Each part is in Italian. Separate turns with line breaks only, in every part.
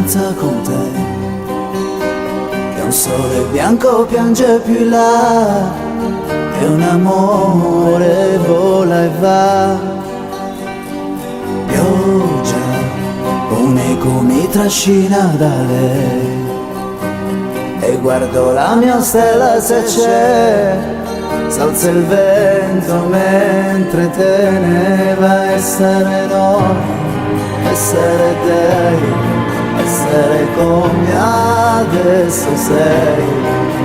danza con te, e un sole bianco piange più in là, e un amore vola e va. Pioggia, un eco mi trascina da lei, e guardo la mia stella se c'è, s'alza il vento mentre te ne va. Essere noi, essere te, essere come adesso sei,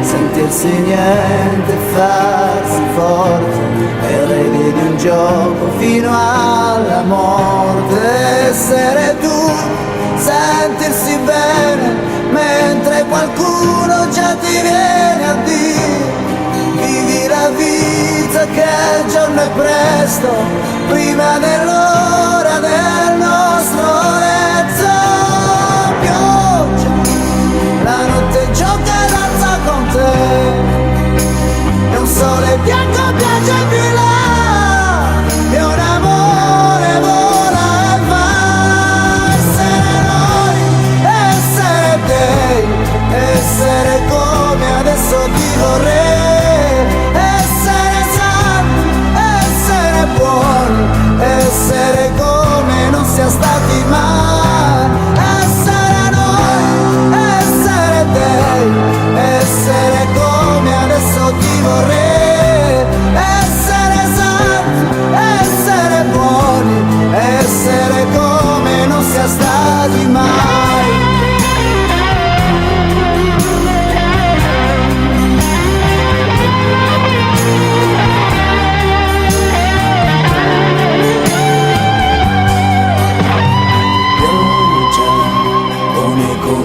sentirsi niente, farsi forte, eredi di un gioco fino alla morte. Essere tu, sentirsi bene mentre qualcuno già ti viene a dire: vivi la vita che il giorno è presto, prima dell'ora del nostro letto. Pioggia, la notte gioca e danza con te, e un sole bianco piange più in là, e un amore vola e va. Essere noi, essere te, essere come adesso ti vorrei, essere santi, essere buoni, essere come non sia stati mai. Essere noi, essere te, essere come adesso ti vorrei, essere santi, essere buoni, essere come non sia stati mai.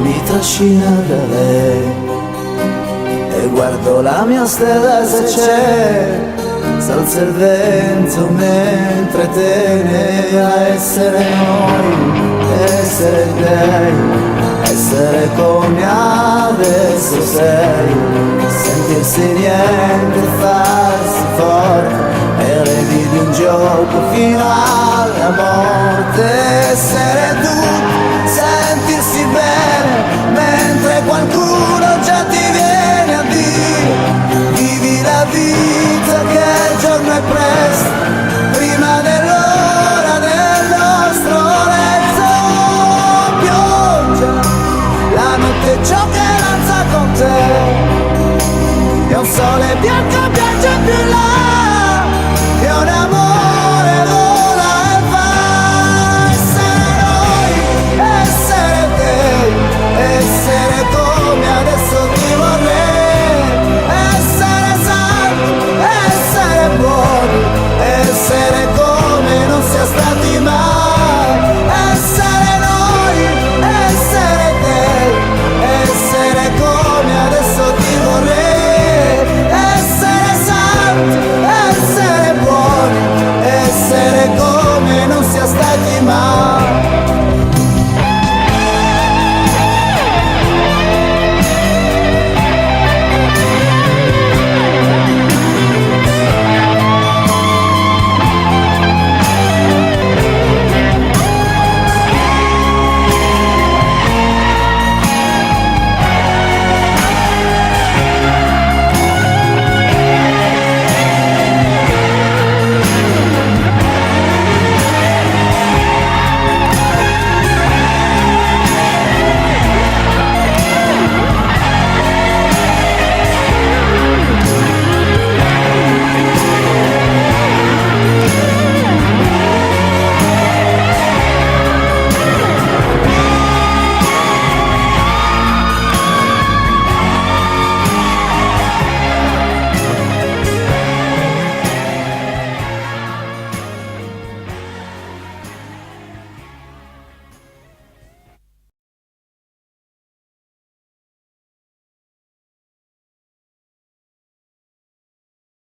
Mi trascina da lei, e guardo la mia stella se c'è, s'alza il vento mentre te ne va. Essere noi, essere te, essere come adesso sei, sentirsi niente, farsi forte, eredi di un gioco fino alla morte. Essere tu, sentirsi bene mentre qualcuno già ti viene a dire: vivi la vita che il giorno è presto, prima dell'ora del nostro letto. Pioggia, la notte gioca e danza con te, e un sole bianco piange più in là,